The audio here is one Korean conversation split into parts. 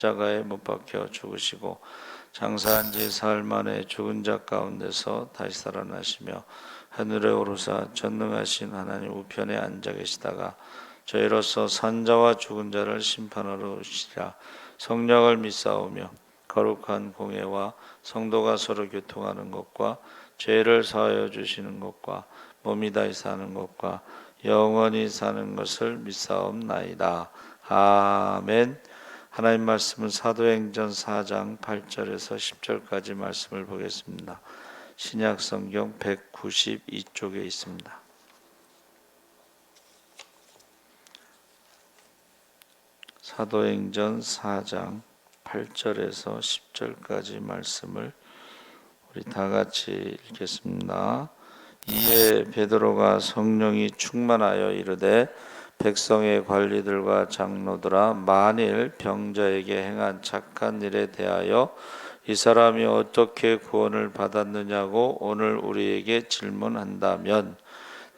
십자가에 못 박혀 죽으시고 장사한 지 사흘 만에 죽은 자 가운데서 다시 살아나시며 하늘에 오르사 전능하신 하나님 우편에 앉아 계시다가 저희로서 산자와 죽은 자를 심판하러 오시리라. 성령을 믿사오며 거룩한 공예와 성도가 서로 교통하는 것과 죄를 사하여 주시는 것과 몸이 다시 사는 것과 영원히 사는 것을 믿사옵나이다. 아멘. 하나님 말씀은 사도행전 4장 8절에서 10절까지 말씀을 보겠습니다. 신약성경 192쪽에 있습니다. 사도행전 4장 8절에서 10절까지 말씀을 우리 다 같이 읽겠습니다. 이에 베드로가 성령이 충만하여 이르되 백성의 관리들과 장로들아, 만일 병자에게 행한 착한 일에 대하여 이 사람이 어떻게 구원을 받았느냐고 오늘 우리에게 질문한다면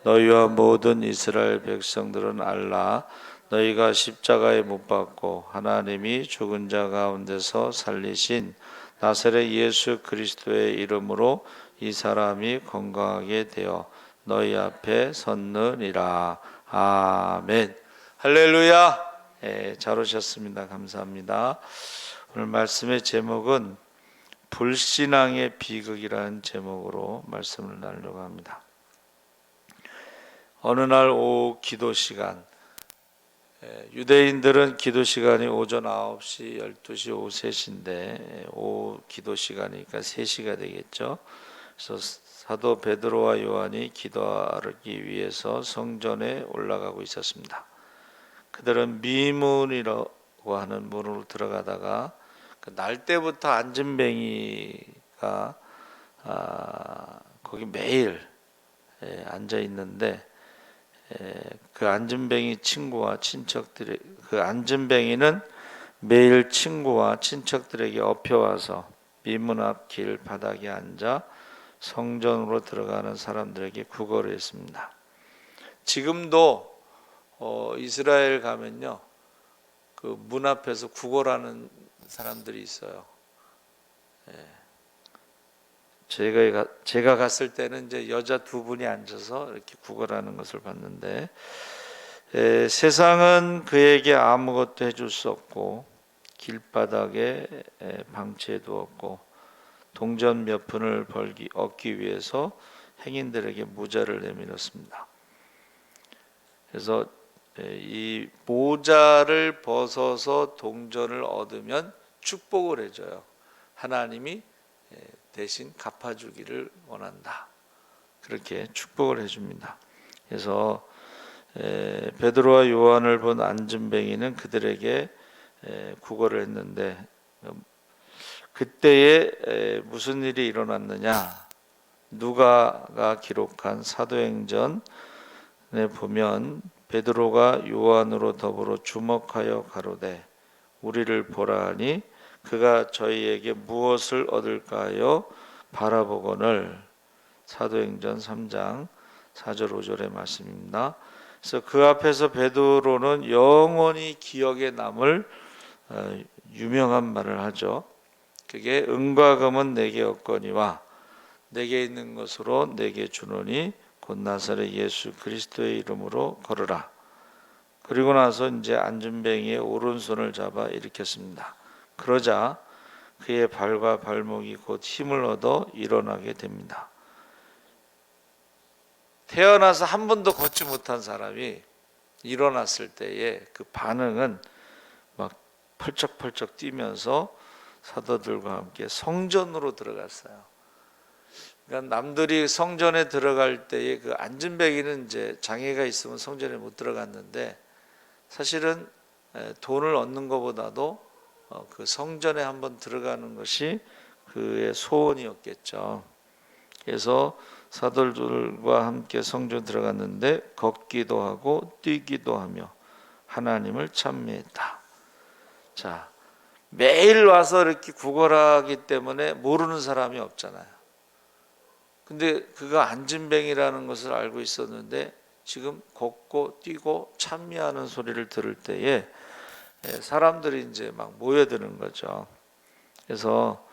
너희와 모든 이스라엘 백성들은 알라. 너희가 십자가에 못 박고 하나님이 죽은 자 가운데서 살리신 나사렛 예수 그리스도의 이름으로 이 사람이 건강하게 되어 너희 앞에 섰느니라. 아멘. 할렐루야. 잘 오셨습니다. 감사합니다. 오늘 말씀의 제목은 불신앙의 비극이라는 제목으로 말씀을 나누려고 합니다. 어느 날 오후 기도 시간, 유대인들은 기도 시간이 오전 9시, 12시, 오후 3시인데 오후 기도 시간이니까 3시가 되겠죠. 그래서 사도 베드로와 요한이 기도하기 위해서 성전에 올라가고 있었습니다. 그들은 미문이라고 하는 문으로 들어가다가 그 날 때부터 안진뱅이가 거기 매일 앉아 있는데 그 안진뱅이 친구와 친척들이, 그 안진뱅이는 매일 친구와 친척들에게 업혀와서 미문 앞 길 바닥에 앉아 성전으로 들어가는 사람들에게 구걸을 했습니다. 지금도 이스라엘 가면요, 그 문 앞에서 구걸하는 사람들이 있어요. 제가 갔을 때는 이제 여자 두 분이 앉아서 이렇게 구걸하는 것을 봤는데, 세상은 그에게 아무것도 해줄 수 없고 길바닥에 방치해 두었고 동전 몇 푼을 얻기 위해서 행인들에게 무자를 내밀었습니다. 그래서 이 모자를 벗어서 동전을 얻으면 축복을 해줘요. 하나님이 대신 갚아주기를 원한다. 그렇게 축복을 해줍니다. 그래서 베드로와 요한을 본 안진뱅이는 그들에게 구걸을 했는데, 그때에 무슨 일이 일어났느냐? 누가가 기록한 사도행전에 보면 베드로가 요한으로 더불어 주목하여 가로되 우리를 보라 하니 그가 저희에게 무엇을 얻을까요? 바라보거늘. 사도행전 3장 4절 5절의 말씀입니다. 그래서 그 앞에서 베드로는 영원히 기억에 남을 유명한 말을 하죠. 그게 은과 금은 내게 없거니와 내게 있는 것으로 내게 주노니 곧 나사렛 예수 그리스도의 이름으로 걸으라. 그리고 나서 이제 안진뱅이의 오른손을 잡아 일으켰습니다. 그러자 그의 발과 발목이 곧 힘을 얻어 일어나게 됩니다. 태어나서 한 번도 걷지 못한 사람이 일어났을 때의 그 반응은 막 펄쩍펄쩍 뛰면서 사도들과 함께 성전으로 들어갔어요. 그러니까 남들이 성전에 들어갈 때에 그 안진뱅이는 이제 장애가 있으면 성전에 못 들어갔는데, 사실은 돈을 얻는 것보다도 그 성전에 한번 들어가는 것이 그의 소원이었겠죠. 그래서 사도들과 함께 성전 들어갔는데 걷기도 하고 뛰기도 하며 하나님을 찬미했다. 자, 매일 와서 이렇게 구걸하기 때문에 모르는 사람이 없잖아요. 근데 그가 안진뱅이라는 것을 알고 있었는데 지금 걷고 뛰고 찬미하는 소리를 들을 때에 사람들이 이제 막 모여드는 거죠. 그래서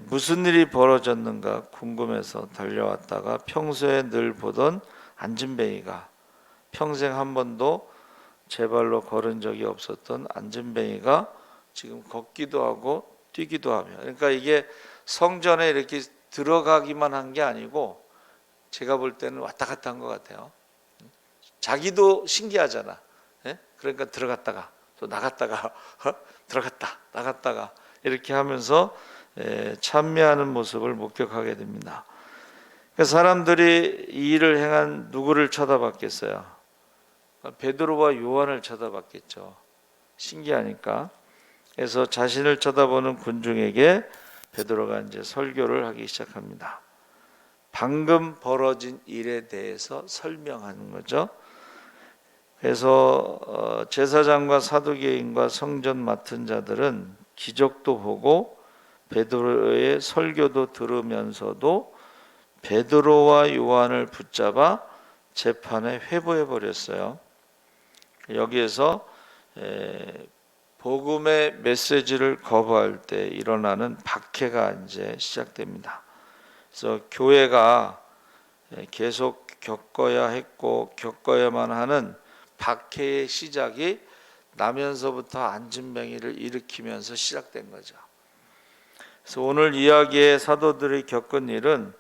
무슨 일이 벌어졌는가 궁금해서 달려왔다가 평소에 늘 보던 안진뱅이가, 평생 한 번도 제 발로 걸은 적이 없었던 안진뱅이가 지금 걷기도 하고 뛰기도 하며, 그러니까 이게 성전에 이렇게 들어가기만 한 게 아니고 제가 볼 때는 왔다 갔다 한 것 같아요. 자기도 신기하잖아. 그러니까 들어갔다가 또 나갔다가 들어갔다 나갔다가 이렇게 하면서 찬미하는 모습을 목격하게 됩니다. 그러니까 사람들이 이 일을 행한 누구를 쳐다봤겠어요? 베드로와 요한을 쳐다봤겠죠. 신기하니까. 그래서 자신을 쳐다보는 군중에게 베드로가 이제 설교를 하기 시작합니다. 방금 벌어진 일에 대해서 설명하는 거죠. 그래서 제사장과 사두개인과 성전 맡은 자들은 기적도 보고 베드로의 설교도 들으면서도 베드로와 요한을 붙잡아 재판에 회부해 버렸어요. 여기에서 복음의 메시지를 거부할 때 일어나는 박해가 이제 시작됩니다. 그래서 교회가 계속 겪어야 했고 겪어야만 하는 박해의 시작이 나면서부터 안진뱅이를 일으키면서 시작된 거죠. 그래서 오늘 이야기의 사도들이 겪은 일은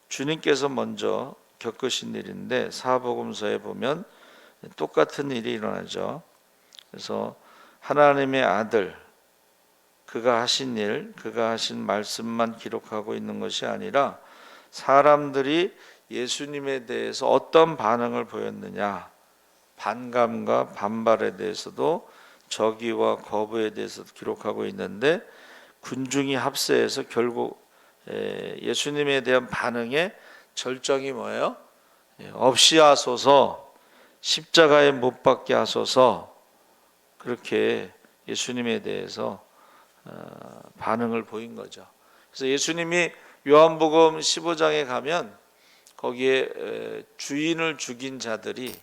주님께서 먼저 겪으신 일인데 사복음서에 보면 똑같은 일이 일어나죠. 그래서 하나님의 아들, 그가 하신 일, 그가 하신 말씀만 기록하고 있는 것이 아니라 사람들이 예수님에 대해서 어떤 반응을 보였느냐, 반감과 반발에 대해서도 적의와 거부에 대해서도 기록하고 있는데 군중이 합세해서 결국 예수님에 대한 반응의 절정이 뭐예요? 없이 하소서, 십자가에 못 박게 하소서, 그렇게 예수님에 대해서 반응을 보인 거죠. 그래서 예수님이 요한복음 15장에 가면 거기에 주인을 죽인 자들이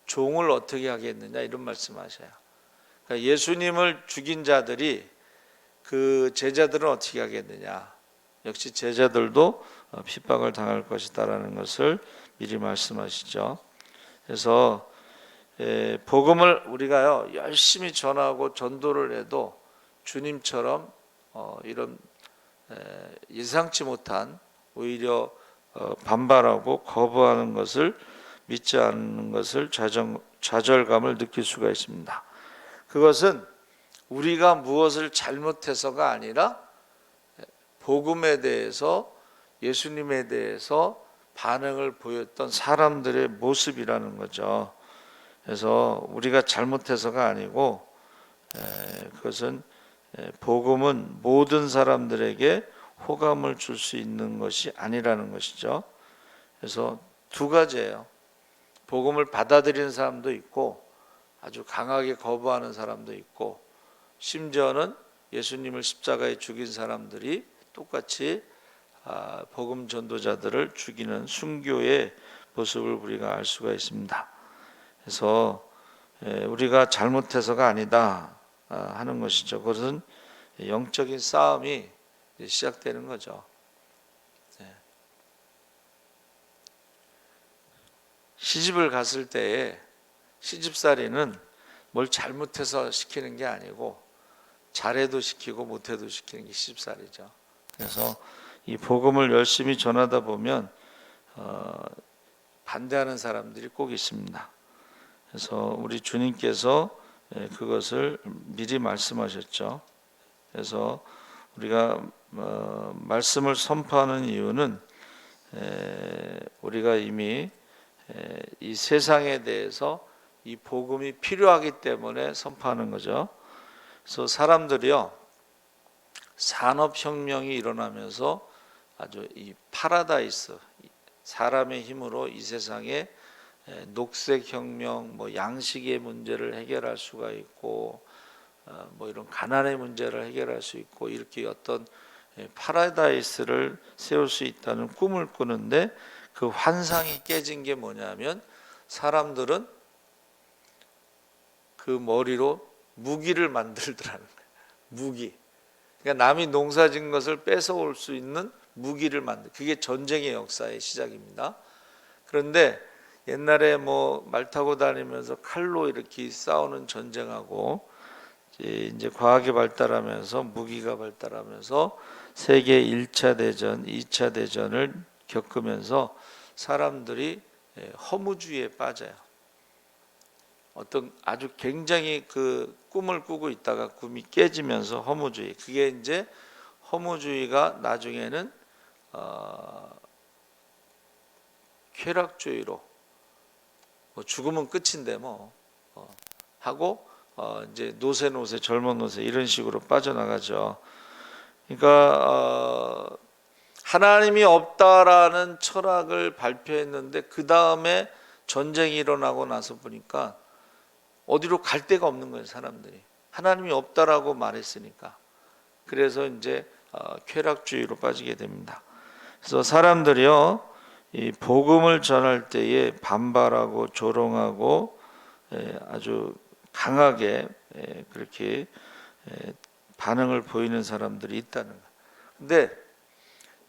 종을 어떻게 하겠느냐 이런 말씀하셔요. 그러니까 예수님을 죽인 자들이 그 제자들은 어떻게 하겠느냐, 역시 제자들도 핍박을 당할 것이다라는 것을 미리 말씀하시죠. 그래서 복음을 우리가요 열심히 전하고 전도를 해도 주님처럼 이런 예상치 못한 오히려 반발하고 거부하는 것을 믿지 않는 것을 좌절감을 느낄 수가 있습니다. 그것은 우리가 무엇을 잘못해서가 아니라 복음에 대해서 예수님에 대해서 반응을 보였던 사람들의 모습이라는 거죠. 그래서 우리가 잘못해서가 아니고 그것은 복음은 모든 사람들에게 호감을 줄 수 있는 것이 아니라는 것이죠. 그래서 두 가지예요. 복음을 받아들이는 사람도 있고 아주 강하게 거부하는 사람도 있고 심지어는 예수님을 십자가에 죽인 사람들이 똑같이 복음 전도자들을 죽이는 순교의 모습을 우리가 알 수가 있습니다. 그래서 우리가 잘못해서가 아니다 하는 것이죠. 그것은 영적인 싸움이 시작되는 거죠. 시집을 갔을 때에 시집살이는 뭘 잘못해서 시키는 게 아니고 잘해도 시키고 못해도 시키는 게 시집살이죠. 그래서 이 복음을 열심히 전하다 보면 반대하는 사람들이 꼭 있습니다. 그래서 우리 주님께서 그것을 미리 말씀하셨죠. 그래서 우리가 말씀을 선포하는 이유는 우리가 이미 이 세상에 대해서 이 복음이 필요하기 때문에 선포하는 거죠. 그래서 사람들이요 산업혁명이 일어나면서 아주 이 파라다이스, 사람의 힘으로 이 세상에 녹색혁명, 뭐 양식의 문제를 해결할 수가 있고 뭐 이런 가난의 문제를 해결할 수 있고 이렇게 어떤 파라다이스를 세울 수 있다는 꿈을 꾸는데 그 환상이 깨진 게 뭐냐면 사람들은 그 머리로 무기를 만들더라는 거예요. 무기. 그러니까 남이 농사진 것을 뺏어올 수 있는 무기를 만들. 그게 전쟁의 역사의 시작입니다. 그런데 옛날에 뭐 말 타고 다니면서 칼로 이렇게 싸우는 전쟁하고 이제 과학이 발달하면서 무기가 발달하면서 세계 1차 대전, 2차 대전을 겪으면서 사람들이 허무주의에 빠져요. 어떤 아주 굉장히 그 꿈을 꾸고 있다가 꿈이 깨지면서 허무주의. 그게 이제 허무주의가 나중에는 쾌락주의로 뭐 죽으면 끝인데 뭐 하고 이제 노세 젊은 노세 이런 식으로 빠져나가죠. 그러니까 하나님이 없다라는 철학을 발표했는데 그 다음에 전쟁이 일어나고 나서 보니까 어디로 갈 데가 없는 거예요. 사람들이 하나님이 없다라고 말했으니까. 그래서 이제 쾌락주의로 빠지게 됩니다. 그래서 사람들이요 이 복음을 전할 때에 반발하고 조롱하고 아주 강하게 그렇게 반응을 보이는 사람들이 있다는 거예요. 근데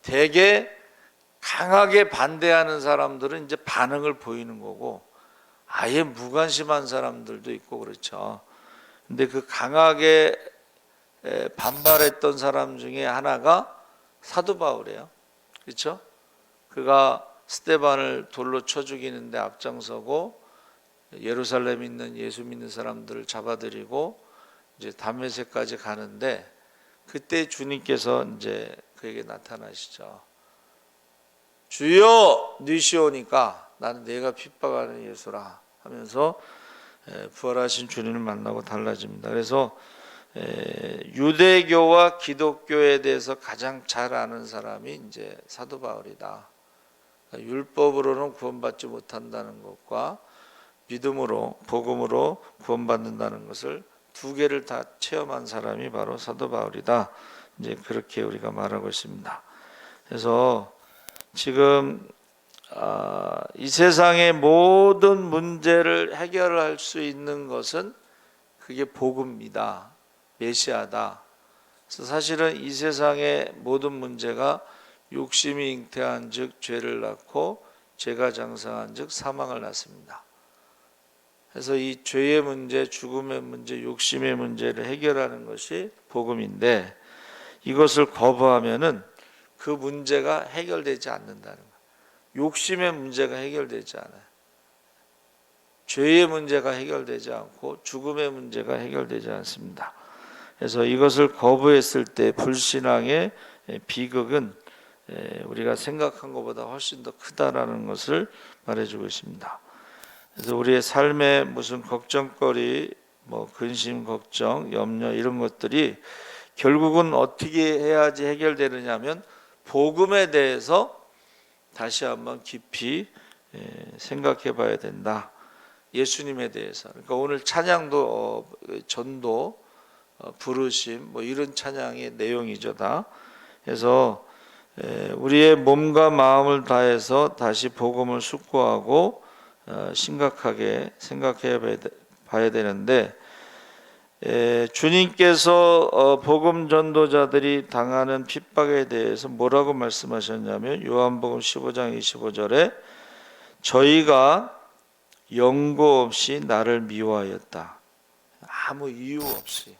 되게 강하게 반대하는 사람들은 이제 반응을 보이는 거고 아예 무관심한 사람들도 있고 그렇죠. 근데 그 강하게 반발했던 사람 중에 하나가 사도 바울이에요. 그렇죠? 그가 스데반을 돌로 쳐 죽이는데 앞장서고 예루살렘에 있는 예수 믿는 사람들을 잡아들이고 이제 다메섹까지 가는데 그때 주님께서 이제 그에게 나타나시죠. 주여 니시오니까 나는 내가 핍박하는 예수라 하면서 부활하신 주님을 만나고 달라집니다. 그래서 유대교와 기독교에 대해서 가장 잘 아는 사람이 이제 사도 바울이다. 율법으로는 구원받지 못한다는 것과 믿음으로 복음으로 구원받는다는 것을 두 개를 다 체험한 사람이 바로 사도 바울이다. 이제 그렇게 우리가 말하고 있습니다. 그래서 지금 이 세상의 모든 문제를 해결할 수 있는 것은 그게 복음이다. 메시아다. 그래서 사실은 이 세상의 모든 문제가 욕심이 잉태한 즉 죄를 낳고 죄가 장성한 즉 사망을 낳습니다. 그래서 이 죄의 문제, 죽음의 문제, 욕심의 문제를 해결하는 것이 복음인데 이것을 거부하면은 그 문제가 해결되지 않는다는 거예요. 욕심의 문제가 해결되지 않아요. 죄의 문제가 해결되지 않고 죽음의 문제가 해결되지 않습니다. 그래서 이것을 거부했을 때 불신앙의 비극은 우리가 생각한 것보다 훨씬 더 크다라는 것을 말해주고 있습니다. 그래서 우리의 삶에 무슨 걱정거리, 뭐 근심, 걱정, 염려 이런 것들이 결국은 어떻게 해야지 해결되느냐면 복음에 대해서 다시 한번 깊이 생각해 봐야 된다. 예수님에 대해서. 그러니까 오늘 찬양도 전도, 부르심 뭐 이런 찬양의 내용이죠 다. 그래서 우리의 몸과 마음을 다해서 다시 복음을 숙고하고 심각하게 생각해 봐야 되는데 주님께서 복음 전도자들이 당하는 핍박에 대해서 뭐라고 말씀하셨냐면 요한복음 15장 25절에 저희가 연고 없이 나를 미워하였다. 아무 이유 없이.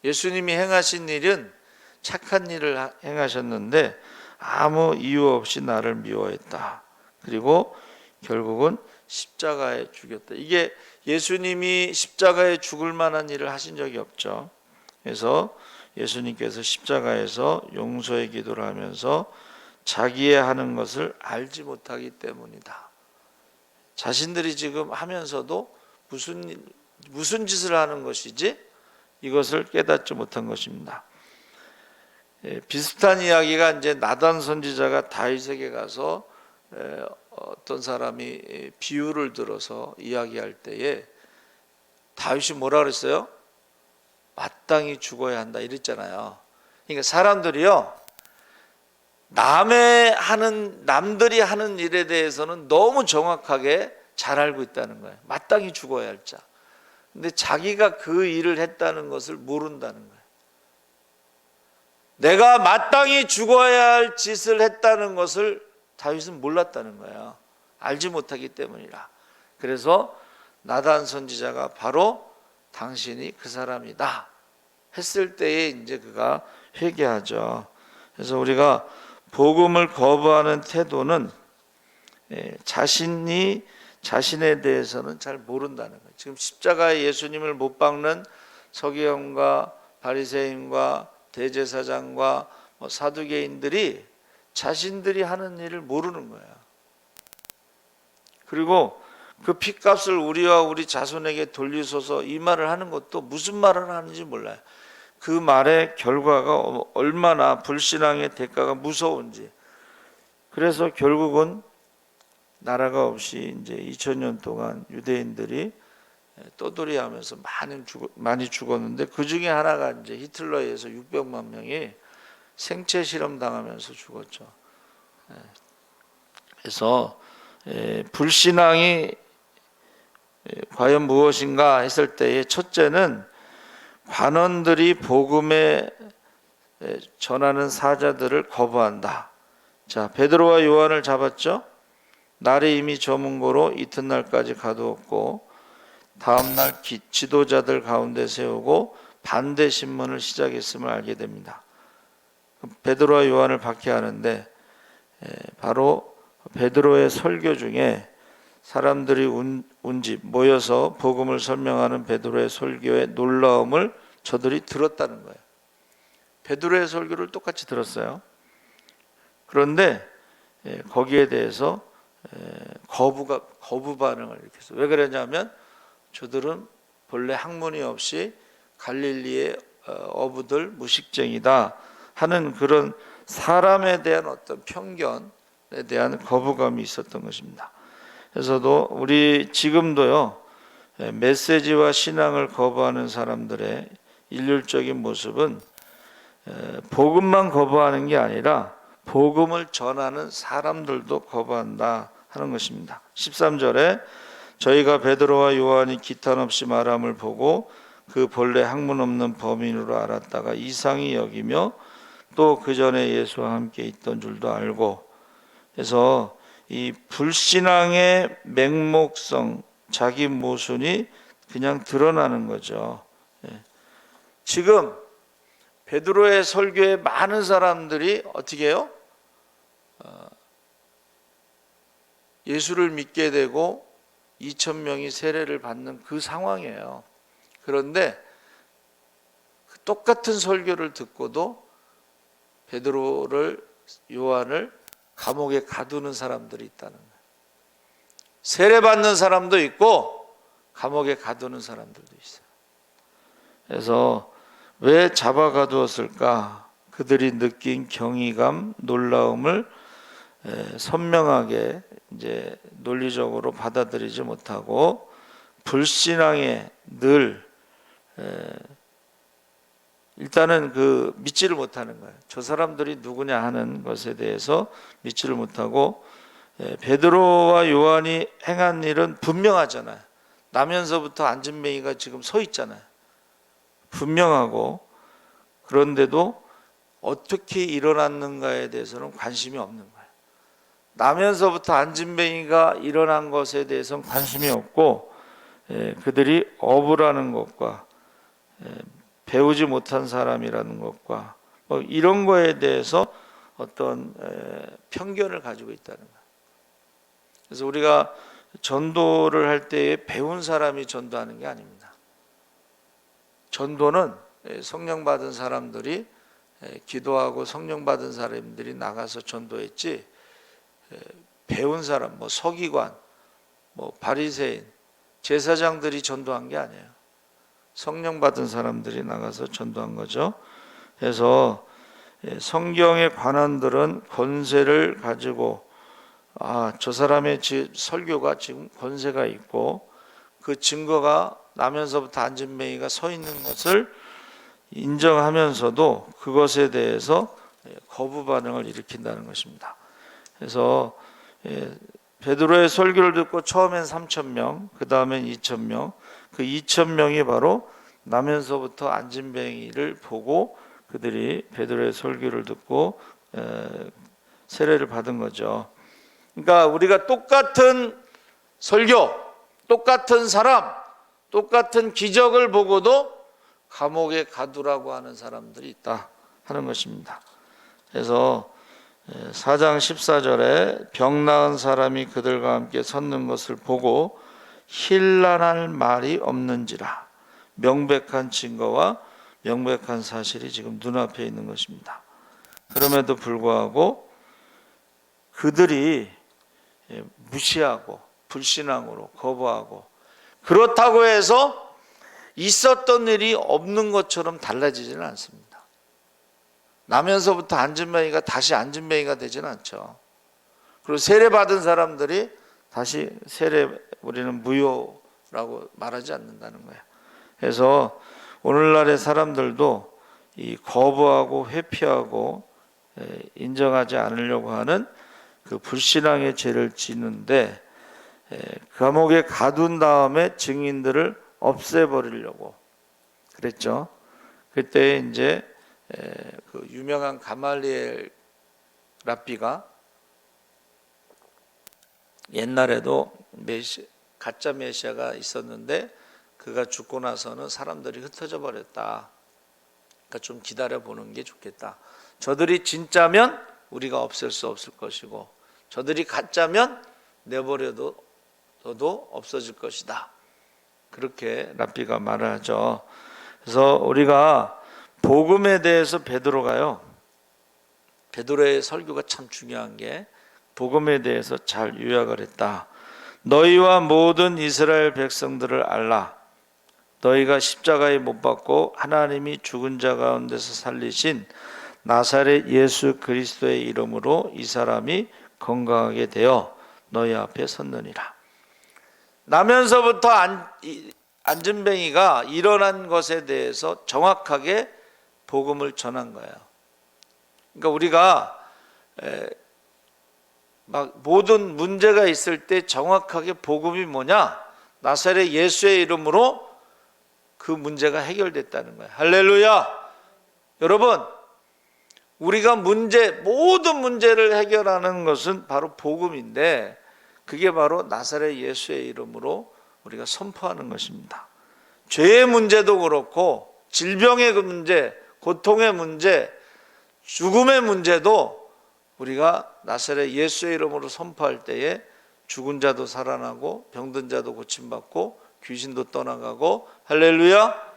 예수님이 행하신 일은 착한 일을 행하셨는데 아무 이유 없이 나를 미워했다. 그리고 결국은 십자가에 죽였다. 이게 예수님이 십자가에 죽을 만한 일을 하신 적이 없죠. 그래서 예수님께서 십자가에서 용서의 기도를 하면서 자기의 하는 것을 알지 못하기 때문이다. 자신들이 지금 하면서도 무슨 짓을 하는 것이지 이것을 깨닫지 못한 것입니다. 비슷한 이야기가 이제 나단 선지자가 다윗에게 가서 어떤 사람이 비유를 들어서 이야기할 때에 다윗이 뭐라 그랬어요? 마땅히 죽어야 한다 이랬잖아요. 그러니까 사람들이요 남들이 하는 일에 대해서는 너무 정확하게 잘 알고 있다는 거예요. 마땅히 죽어야 할 자. 근데 자기가 그 일을 했다는 것을 모른다는 거예요. 내가 마땅히 죽어야 할 짓을 했다는 것을 다윗은 몰랐다는 거예요. 알지 못하기 때문이라. 그래서 나단 선지자가 바로 당신이 그 사람이다 했을 때에 이제 그가 회개하죠. 그래서 우리가 복음을 거부하는 태도는 자신이 자신에 대해서는 잘 모른다는 거예요. 지금 십자가에 예수님을 못 박는 서기관과 바리새인과 대제사장과 사두개인들이 자신들이 하는 일을 모르는 거예요. 그리고 그 핏값을 우리와 우리 자손에게 돌리소서 이 말을 하는 것도 무슨 말을 하는지 몰라요. 그 말의 결과가 얼마나 불신앙의 대가가 무서운지. 그래서 결국은 나라가 없이 이제 2000년 동안 유대인들이 떠돌이하면서 많이 죽었는데 그 중에 하나가 이제 히틀러에 의해서 600만 명이 생체 실험 당하면서 죽었죠. 그래서 불신앙이 과연 무엇인가 했을 때에 첫째는 관원들이 복음에 전하는 사자들을 거부한다. 자, 베드로와 요한을 잡았죠. 날이 이미 저문 고로 이튿날까지 가두었고 다음날 지도자들 가운데 세우고 반대 신문을 시작했음을 알게 됩니다. 베드로와 요한을 박해하는데 바로 베드로의 설교 중에 사람들이 운집 모여서 복음을 설명하는 베드로의 설교의 놀라움을 저들이 들었다는 거예요. 베드로의 설교를 똑같이 들었어요. 그런데 거기에 대해서 거부 반응을 일으켰어요. 왜 그러냐면 저들은 본래 학문이 없이 갈릴리의 어부들 무식쟁이다 하는 그런 사람에 대한 어떤 편견에 대한 거부감이 있었던 것입니다. 그래서도 우리 지금도요 메시지와 신앙을 거부하는 사람들의 일률적인 모습은 복음만 거부하는 게 아니라 복음을 전하는 사람들도 거부한다 하는 것입니다. 13절에 저희가 베드로와 요한이 기탄 없이 말함을 보고 그 본래 학문 없는 범인으로 알았다가 이상히 여기며 또 그 전에 예수와 함께 있던 줄도 알고. 그래서 이 불신앙의 맹목성, 자기 모순이 그냥 드러나는 거죠. 지금 베드로의 설교에 많은 사람들이 어떻게 해요? 예수를 믿게 되고 2,000명이 세례를 받는 그 상황이에요. 그런데 똑같은 설교를 듣고도 베드로를 요한을 감옥에 가두는 사람들이 있다는 거예요. 세례 받는 사람도 있고 감옥에 가두는 사람들도 있어요. 그래서 왜 잡아 가두었을까? 그들이 느낀 경이감, 놀라움을 선명하게 이제 논리적으로 받아들이지 못하고 불신앙에 늘 일단은 그 믿지를 못하는 거예요. 저 사람들이 누구냐 하는 것에 대해서 믿지를 못하고 베드로와 요한이 행한 일은 분명하잖아요. 나면서부터 안진뱅이가 지금 서 있잖아요. 분명하고 그런데도 어떻게 일어났는가에 대해서는 관심이 없는 거예요. 나면서부터 안진뱅이가 일어난 것에 대해서는 관심이 없고 그들이 어부라는 것과 배우지 못한 사람이라는 것과 이런 거에 대해서 어떤 편견을 가지고 있다는 거예요. 그래서 우리가 전도를 할 때에 배운 사람이 전도하는 게 아닙니다. 전도는 성령 받은 사람들이 기도하고 성령 받은 사람들이 나가서 전도했지 배운 사람, 서기관, 바리새인, 제사장들이 전도한 게 아니에요. 성령 받은 사람들이 나가서 전도한 거죠. 그래서 성경의 관원들은 권세를 가지고 저 사람의 설교가 지금 권세가 있고 그 증거가 나면서부터 안진뱅이가 서 있는 것을 인정하면서도 그것에 대해서 거부 반응을 일으킨다는 것입니다. 그래서 베드로의 설교를 듣고 처음엔 3,000명, 그 다음엔 2,000명, 그 2,000명이 바로 나면서부터 안진뱅이를 보고 그들이 베드로의 설교를 듣고 세례를 받은 거죠. 그러니까 우리가 똑같은 설교, 똑같은 사람, 똑같은 기적을 보고도 감옥에 가두라고 하는 사람들이 있다 하는 것입니다. 그래서 4장 14절에 병 나은 사람이 그들과 함께 섰는 것을 보고 힐난할 말이 없는지라, 명백한 증거와 명백한 사실이 지금 눈앞에 있는 것입니다. 그럼에도 불구하고 그들이 무시하고 불신앙으로 거부하고, 그렇다고 해서 있었던 일이 없는 것처럼 달라지지는 않습니다. 나면서부터 안진뱅이가 다시 안진뱅이가 되지는 않죠. 그리고 세례받은 사람들이 다시 세례 우리는 무효라고 말하지 않는다는 거예요. 그래서 오늘날의 사람들도 이 거부하고 회피하고 인정하지 않으려고 하는 그 불신앙의 죄를 짓는데, 감옥에 가둔 다음에 증인들을 없애버리려고 그랬죠. 그때 이제 그 유명한 가말리엘 랍비가 옛날에도 가짜 메시아가 있었는데 그가 죽고 나서는 사람들이 흩어져 버렸다. 그러니까 좀 기다려 보는 게 좋겠다. 저들이 진짜면 우리가 없앨 수 없을 것이고, 저들이 가짜면 내버려도 없어질 것이다. 그렇게 랍비가 말을 하죠. 그래서 우리가 복음에 대해서 베드로가요, 베드로의 설교가 참 중요한 게 복음에 대해서 잘 요약을 했다. 너희와 모든 이스라엘 백성들을 알라. 너희가 십자가에 못 박고 하나님이 죽은 자 가운데서 살리신 나사렛 예수 그리스도의 이름으로 이 사람이 건강하게 되어 너희 앞에 섰느니라. 나면서부터 안진뱅이가 일어난 것에 대해서 정확하게 복음을 전한 거예요. 그러니까 우리가 막 모든 문제가 있을 때 정확하게 복음이 뭐냐? 나사렛 예수의 이름으로 그 문제가 해결됐다는 거예요. 할렐루야! 여러분, 우리가 모든 문제를 해결하는 것은 바로 복음인데, 그게 바로 나사렛 예수의 이름으로 우리가 선포하는 것입니다. 죄의 문제도 그렇고 질병의 문제, 고통의 문제, 죽음의 문제도 우리가 나사렛 예수의 이름으로 선포할 때에 죽은 자도 살아나고 병든 자도 고침받고 귀신도 떠나가고, 할렐루야.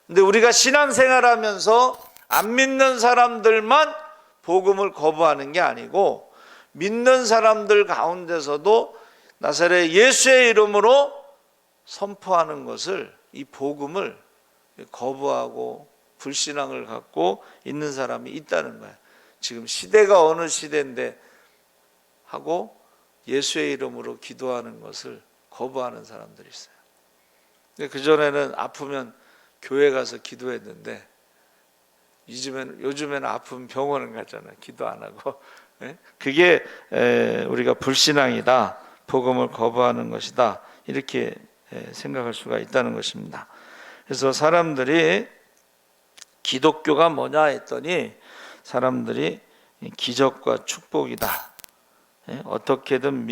근데 우리가 신앙생활하면서 안 믿는 사람들만 복음을 거부하는 게 아니고, 믿는 사람들 가운데서도 나사렛 예수의 이름으로 선포하는 것을, 이 복음을 거부하고 불신앙을 갖고 있는 사람이 있다는 거예요. 지금 시대가 어느 시대인데 하고 예수의 이름으로 기도하는 것을 거부하는 사람들이 있어요. 그전에는 아프면 교회 가서 기도했는데 요즘에는 아프면 병원을 가잖아요. 기도 안 하고. 그게 우리가 불신앙이다, 복음을 거부하는 것이다, 이렇게 생각할 수가 있다는 것입니다. 그래서 사람들이 기독교가 뭐냐 했더니 사람들이 기적과 축복이다, 어떻게든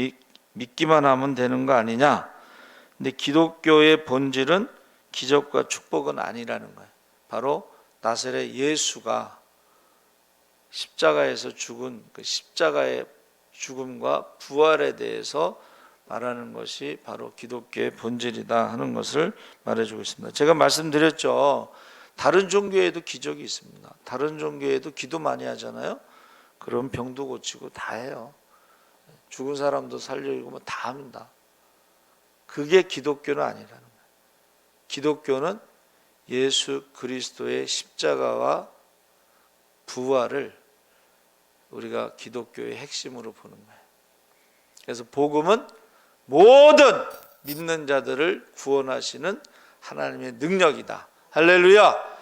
믿기만 하면 되는 거 아니냐. 근데 기독교의 본질은 기적과 축복은 아니라는 거예요. 바로 나사렛 예수가 십자가에서 죽은 그 십자가의 죽음과 부활에 대해서 말하는 것이 바로 기독교의 본질이다 하는 것을 말해주고 있습니다. 제가 말씀드렸죠. 다른 종교에도 기적이 있습니다. 다른 종교에도 기도 많이 하잖아요. 그럼 병도 고치고 다 해요. 죽은 사람도 살려주고 뭐 다 합니다. 그게 기독교는 아니라는 거예요. 기독교는 예수 그리스도의 십자가와 부활을 우리가 기독교의 핵심으로 보는 거예요. 그래서 복음은 모든 믿는 자들을 구원하시는 하나님의 능력이다. 할렐루야!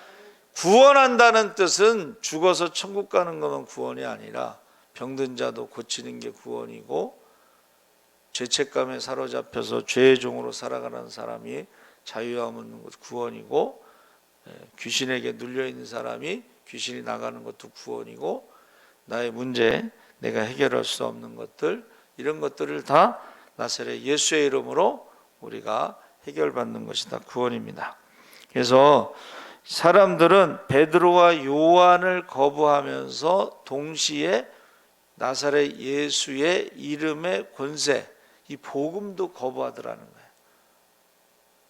구원한다는 뜻은 죽어서 천국 가는 것만 구원이 아니라 병든 자도 고치는 게 구원이고, 죄책감에 사로잡혀서 죄의 종으로 살아가는 사람이 자유함은 구원이고, 귀신에게 눌려 있는 사람이 귀신이 나가는 것도 구원이고, 나의 문제, 내가 해결할 수 없는 것들, 이런 것들을 다 나사렛 예수의 이름으로 우리가 해결받는 것이 다 구원입니다. 그래서 사람들은 베드로와 요한을 거부하면서 동시에 나사렛 예수의 이름의 권세, 이 복음도 거부하더라는 거예요.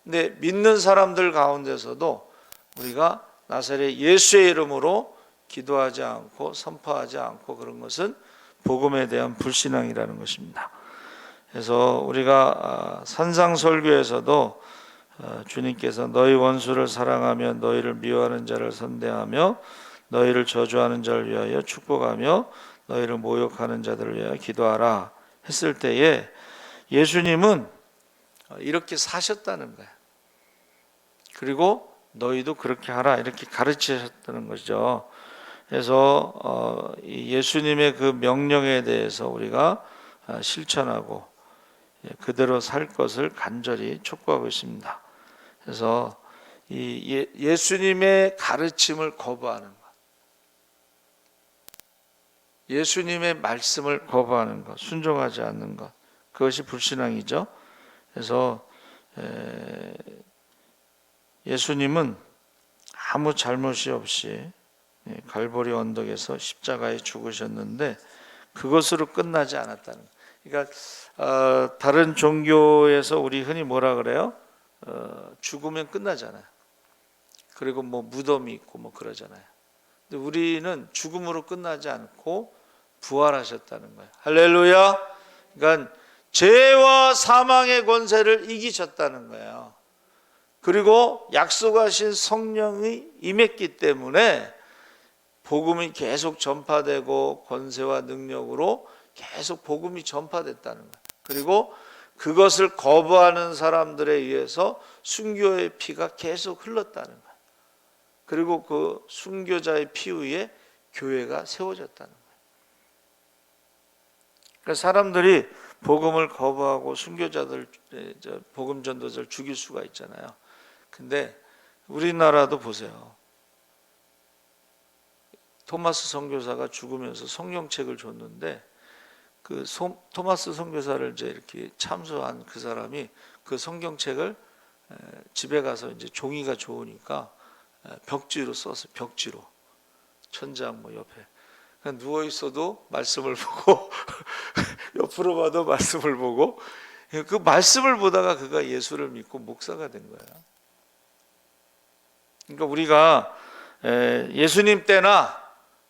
근데 믿는 사람들 가운데서도 우리가 나사렛 예수의 이름으로 기도하지 않고 선포하지 않고 그런 것은 복음에 대한 불신앙이라는 것입니다. 그래서 우리가 산상설교에서도 주님께서 너희 원수를 사랑하며 너희를 미워하는 자를 선대하며 너희를 저주하는 자를 위하여 축복하며 너희를 모욕하는 자들을 위하여 기도하라 했을 때에 예수님은 이렇게 사셨다는 거예요. 그리고 너희도 그렇게 하라 이렇게 가르치셨다는 거죠. 그래서 예수님의 그 명령에 대해서 우리가 실천하고 그대로 살 것을 간절히 촉구하고 있습니다. 그래서 이 예수님의 가르침을 거부하는 것, 예수님의 말씀을 거부하는 것, 순종하지 않는 것, 그것이 불신앙이죠. 그래서 예수님은 아무 잘못이 없이 갈보리 언덕에서 십자가에 죽으셨는데 그것으로 끝나지 않았다는 거예요. 그러니까 다른 종교에서 우리 흔히 뭐라 그래요? 죽으면 끝나잖아요. 그리고 뭐 무덤이 있고 뭐 그러잖아요. 근데 우리는 죽음으로 끝나지 않고 부활하셨다는 거예요. 할렐루야. 그러니까 죄와 사망의 권세를 이기셨다는 거예요. 그리고 약속하신 성령이 임했기 때문에 복음이 계속 전파되고 권세와 능력으로 계속 복음이 전파됐다는 거예요. 그리고 그것을 거부하는 사람들에 의해서 순교의 피가 계속 흘렀다는 거예요. 그리고 그 순교자의 피 위에 교회가 세워졌다는 거예요. 그러니까 사람들이 복음을 거부하고 순교자들, 복음 전도자를 죽일 수가 있잖아요. 근데 우리나라도 보세요. 토마스 선교사가 죽으면서 성경책을 줬는데 그 토마스 선교사를 이제 이렇게 참소한 그 사람이 그 성경책을 집에 가서 이제 종이가 좋으니까 벽지로 썼어요. 벽지로 천장 뭐 옆에 그냥 누워 있어도 말씀을 보고 옆으로 봐도 말씀을 보고 그 말씀을 보다가 그가 예수를 믿고 목사가 된 거예요. 그러니까 우리가 예수님 때나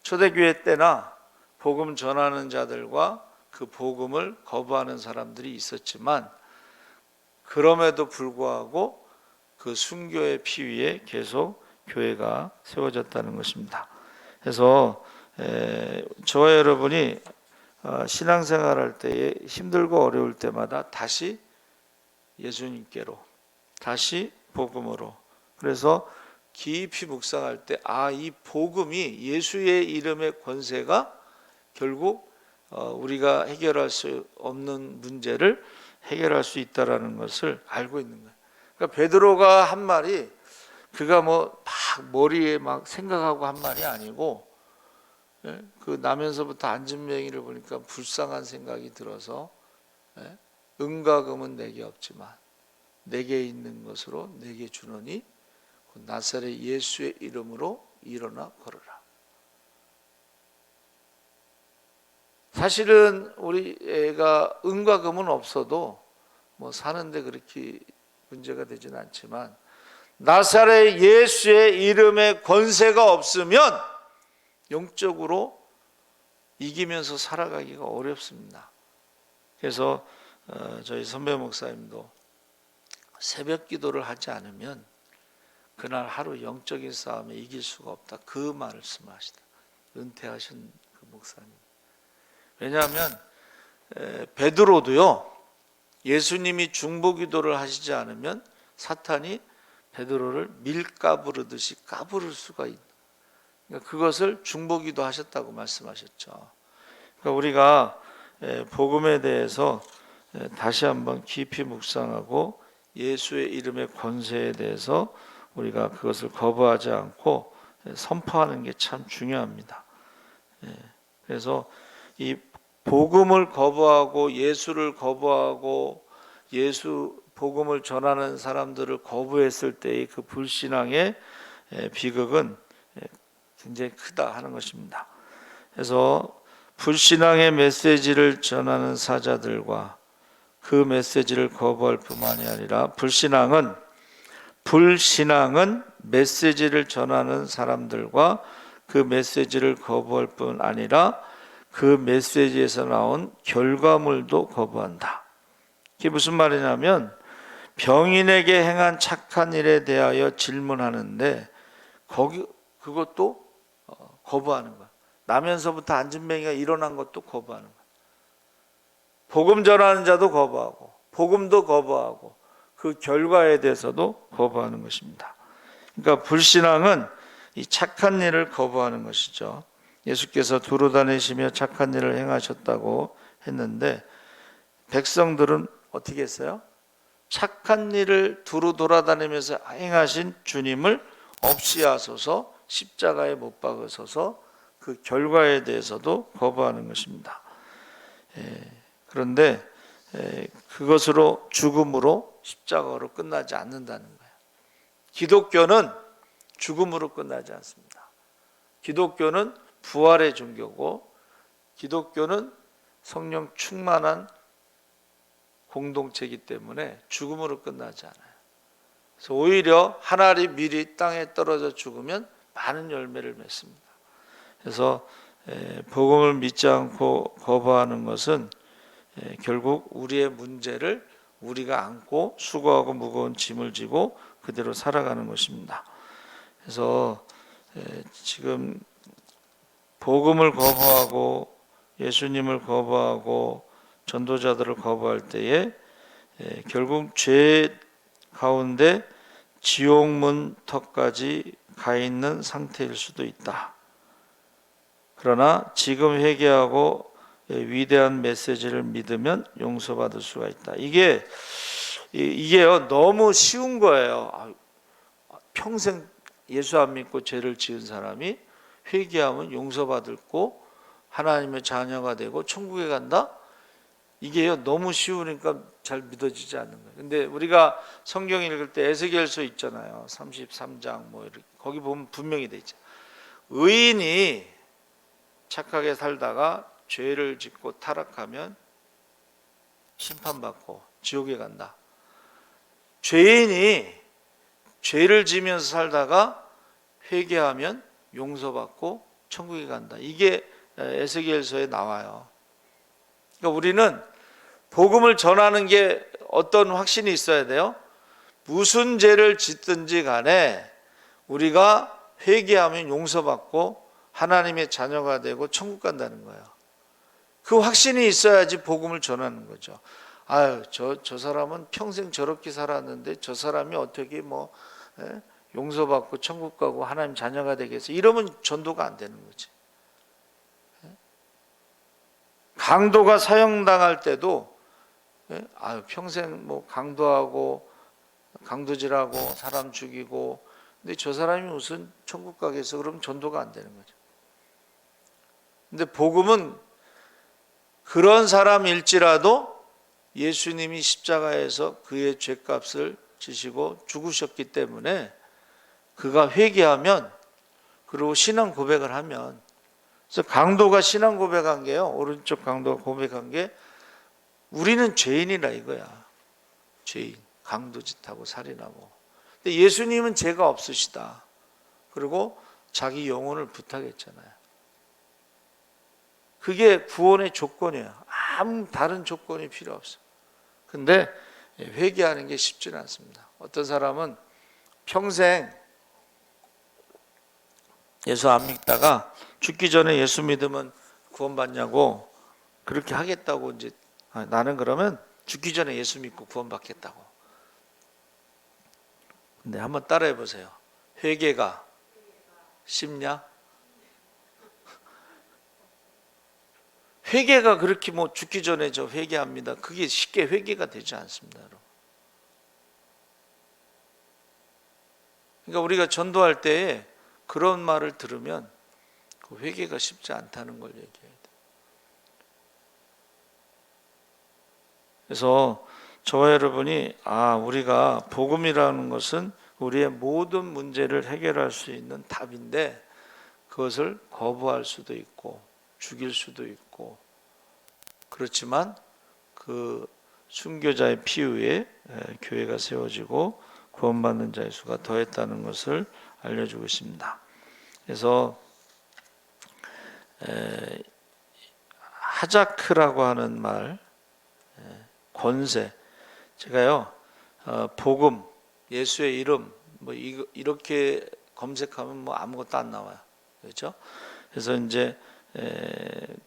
초대교회 때나 복음 전하는 자들과 그 복음을 거부하는 사람들이 있었지만 그럼에도 불구하고 그 순교의 피 위에 계속 교회가 세워졌다는 것입니다. 그래서 저와 여러분이 신앙생활할 때에 힘들고 어려울 때마다 다시 예수님께로, 다시 복음으로, 그래서 깊이 묵상할 때 이 복음이 예수의 이름의 권세가 결국 우리가 해결할 수 없는 문제를 해결할 수 있다라는 것을 알고 있는 거예요. 그러니까 베드로가 한 말이 그가 뭐 막 머리에 막 생각하고 한 말이 아니고 그 나면서부터 앉은뱅이를 보니까 불쌍한 생각이 들어서 은과 금은 내게 없지만 내게 있는 것으로 내게 주노니 나사렛 예수의 이름으로 일어나 걸어라. 사실은 우리 애가 은과 금은 없어도 뭐 사는데 그렇게 문제가 되진 않지만 나사렛 예수의 이름에 권세가 없으면 영적으로 이기면서 살아가기가 어렵습니다. 그래서 저희 선배 목사님도 새벽 기도를 하지 않으면 그날 하루 영적인 싸움에 이길 수가 없다. 그 말씀을 하시다. 은퇴하신 그 목사님. 왜냐하면 베드로도요. 예수님이 중보기도를 하시지 않으면 사탄이 베드로를 밀가부르듯이 까부를 수가 있다. 그러니까 그것을 중보기도 하셨다고 말씀하셨죠. 그러니까 우리가 복음에 대해서 다시 한번 깊이 묵상하고 예수의 이름의 권세에 대해서 우리가 그것을 거부하지 않고 선포하는 게 참 중요합니다. 그래서 이 복음을 거부하고 예수를 거부하고 예수 복음을 전하는 사람들을 거부했을 때의 그 불신앙의 비극은 굉장히 크다 하는 것입니다. 그래서 불신앙의 메시지를 전하는 사자들과 그 메시지를 거부할 뿐만이 아니라 불신앙은 메시지를 전하는 사람들과 그 메시지를 거부할 뿐 아니라 그 메시지에서 나온 결과물도 거부한다. 이게 무슨 말이냐면 병인에게 행한 착한 일에 대하여 질문하는데 그것도 거부하는 거야. 나면서부터 안진뱅이가 일어난 것도 거부하는 거야. 복음 전하는 자도 거부하고 복음도 거부하고 그 결과에 대해서도 거부하는 것입니다. 그러니까 불신앙은 이 착한 일을 거부하는 것이죠. 예수께서 두루 다니시며 착한 일을 행하셨다고 했는데 백성들은 어떻게 했어요? 착한 일을 두루 돌아다니면서 행하신 주님을 없이 하소서, 십자가에 못 박으소서, 그 결과에 대해서도 거부하는 것입니다. 그런데 그것으로 죽음으로 십자가로 끝나지 않는다는 거예요. 기독교는 죽음으로 끝나지 않습니다. 기독교는 부활의 종교고 기독교는 성령 충만한 공동체이기 때문에 죽음으로 끝나지 않아요. 그래서 오히려 한 알이 미리 땅에 떨어져 죽으면 많은 열매를 맺습니다. 그래서 복음을 믿지 않고 거부하는 것은 결국 우리의 문제를 우리가 안고 수고하고 무거운 짐을 지고 그대로 살아가는 것입니다. 그래서 지금 복음을 거부하고 예수님을 거부하고 전도자들을 거부할 때에 결국 죄 가운데 지옥문 턱까지 가 있는 상태일 수도 있다. 그러나 지금 회개하고 위대한 메시지를 믿으면 용서받을 수가 있다. 이게요 너무 쉬운 거예요. 평생 예수 안 믿고 죄를 지은 사람이 회개하면 용서받고 하나님의 자녀가 되고 천국에 간다? 이게요 너무 쉬우니까 잘 믿어지지 않는 거예요. 근데 우리가 성경 읽을 때 에스겔서 있잖아요. 33장 뭐 이렇게 거기 보면 분명히 돼 있죠. 의인이 착하게 살다가 죄를 짓고 타락하면 심판받고 지옥에 간다. 죄인이 죄를 지면서 살다가 회개하면 용서받고 천국에 간다. 이게 에스겔서에 나와요. 그러니까 우리는 복음을 전하는 게 어떤 확신이 있어야 돼요? 무슨 죄를 짓든지 간에 우리가 회개하면 용서받고 하나님의 자녀가 되고 천국 간다는 거예요. 그 확신이 있어야지 복음을 전하는 거죠. 저 사람은 평생 저렇게 살았는데 저 사람이 어떻게 용서받고 천국 가고 하나님 자녀가 되겠어? 이러면 전도가 안 되는 거지. 강도가 사형당할 때도 평생 강도하고 강도질하고 사람 죽이고 근데 저 사람이 무슨 천국 가겠어? 그러면 전도가 안 되는 거죠. 근데 복음은 그런 사람일지라도 예수님이 십자가에서 그의 죄값을 지시고 죽으셨기 때문에 그가 회개하면 그리고 신앙 고백을 하면 그래서 강도가 신앙 고백한 게요. 오른쪽 강도가 고백한 게 우리는 죄인이라 이거야. 죄인. 강도짓하고 살인하고. 근데 예수님은 죄가 없으시다. 그리고 자기 영혼을 부탁했잖아요. 그게 구원의 조건이에요. 아무 다른 조건이 필요 없어. 근데 회개하는 게 쉽지는 않습니다. 어떤 사람은 평생 예수 안 믿다가 죽기 전에 예수 믿으면 구원받냐고 그렇게 하겠다고 이제 나는 그러면 죽기 전에 예수 믿고 구원받겠다고. 근데 한번 따라해 보세요. 회개가 쉽냐? 회개가 그렇게 죽기 전에 저 회개합니다. 그게 쉽게 회개가 되지 않습니다. 여러분. 그러니까 우리가 전도할 때에 그런 말을 들으면 그 회개가 쉽지 않다는 걸 얘기해야 돼. 그래서 저와 여러분이 우리가 복음이라는 것은 우리의 모든 문제를 해결할 수 있는 답인데 그것을 거부할 수도 있고 죽일 수도 있고, 그렇지만 그 순교자의 피 위에 교회가 세워지고 구원받는 자의 수가 더했다는 것을 알려주고 있습니다. 그래서 하자크라고 하는 말, 권세, 제가요 복음, 예수의 이름 뭐 이렇게 검색하면 뭐 아무것도 안 나와요. 그렇죠? 그래서 이제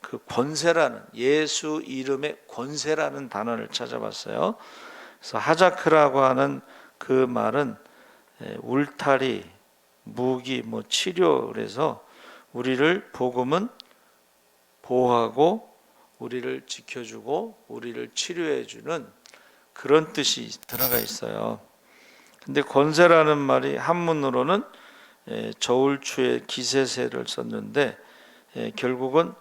그 권세라는, 예수 이름의 권세라는 단어를 찾아봤어요. 그래서 하자크라고 하는 그 말은 울타리, 무기, 뭐 치료, 그래서 우리를, 복음은 보호하고 우리를 지켜주고 우리를 치료해주는 그런 뜻이 들어가 있어요. 근데 권세라는 말이 한문으로는 저울추의 기세세를 썼는데 결국은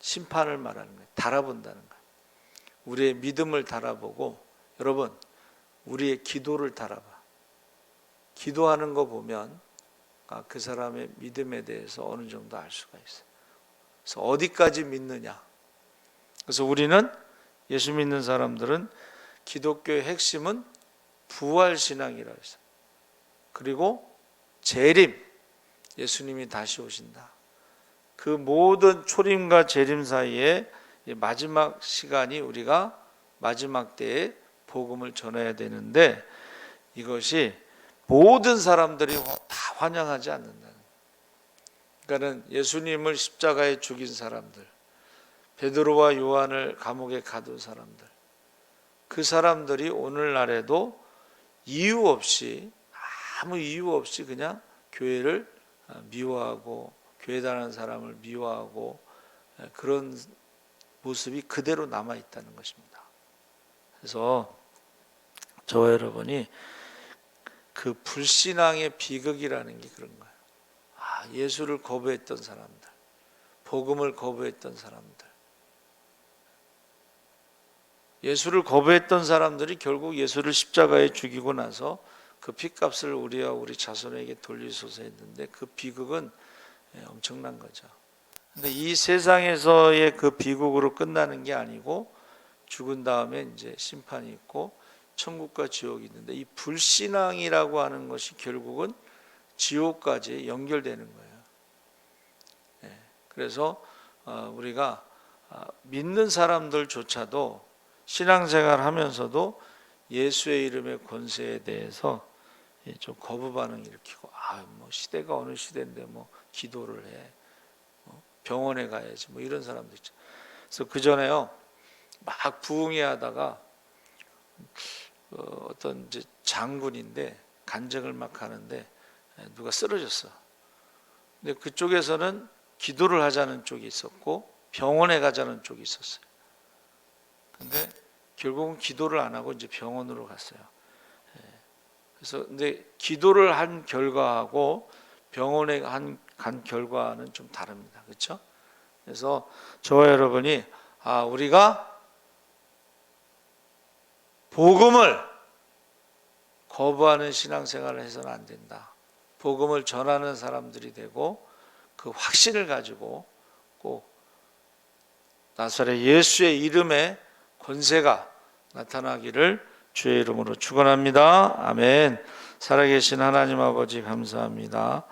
심판을 말하는 거예요. 달아본다는 거예요. 우리의 믿음을 달아보고, 여러분 우리의 기도를 달아봐. 기도하는 거 보면 그 사람의 믿음에 대해서 어느 정도 알 수가 있어요. 그래서 어디까지 믿느냐. 그래서 우리는, 예수 믿는 사람들은 기독교의 핵심은 부활신앙이라고 했어요. 그리고 재림, 예수님이 다시 오신다. 그 모든 초림과 재림 사이에 마지막 시간이 우리가 마지막 때에 복음을 전해야 되는데 이것이 모든 사람들이 다 환영하지 않는다는 거예요. 그러니까는 예수님을 십자가에 죽인 사람들, 베드로와 요한을 감옥에 가둔 사람들, 그 사람들이 오늘날에도 이유 없이, 아무 이유 없이 그냥 교회를 미워하고 교회 다니는 사람을 미워하고 그런 모습이 그대로 남아 있다는 것입니다. 그래서 저와 여러분이 그 불신앙의 비극이라는 게 그런 거예요. 예수를 거부했던 사람들, 복음을 거부했던 사람들, 예수를 거부했던 사람들이 결국 예수를 십자가에 죽이고 나서 그 핏값을 우리와 우리 자손에게 돌리소서 했는데 그 비극은 엄청난 거죠. 근데 이 세상에서의 그 비극으로 끝나는 게 아니고 죽은 다음에 이제 심판이 있고 천국과 지옥이 있는데, 이 불신앙이라고 하는 것이 결국은 지옥까지 연결되는 거예요. 그래서 우리가 믿는 사람들조차도 신앙생활 하면서도 예수의 이름의 권세에 대해서 좀 거부 반응 일으키고, 뭐 시대가 어느 시대인데 뭐 기도를 해, 병원에 가야지, 뭐 이런 사람도 있죠. 그래서 그 전에요 막 부흥회 하다가 어떤 이제 장군인데 간증을 막 하는데 누가 쓰러졌어. 근데 그쪽에서는 기도를 하자는 쪽이 있었고 병원에 가자는 쪽이 있었어요. 근데 결국은 기도를 안 하고 이제 병원으로 갔어요. 그래서 근데 기도를 한 결과하고 병원에 간 결과는 좀 다릅니다. 그렇죠? 그래서 저와 여러분이 우리가 복음을 거부하는 신앙생활을 해서는 안 된다. 복음을 전하는 사람들이 되고 그 확신을 가지고 꼭 나사렛 예수의 이름에 권세가 나타나기를 주의 이름으로 축원합니다. 아멘. 살아계신 하나님 아버지 감사합니다.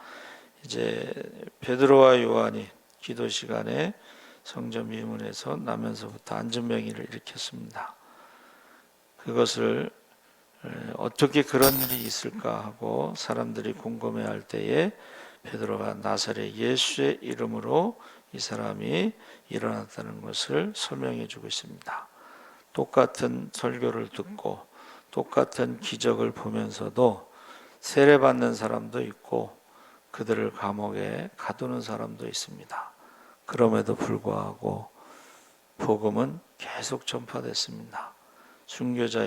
이제 베드로와 요한이 기도 시간에 성전 미문에서 나면서부터 안전병기를 일으켰습니다. 그것을 어떻게 그런 일이 있을까 하고 사람들이 궁금해할 때에 베드로가 나사렛 예수의 이름으로 이 사람이 일어났다는 것을 설명해 주고 있습니다. 똑같은 설교를 듣고 똑같은 기적을 보면서도 세례받는 사람도 있고 그들을 감옥에 가두는 사람도 있습니다. 그럼에도 불구하고 복음은 계속 전파됐습니다. 순교자의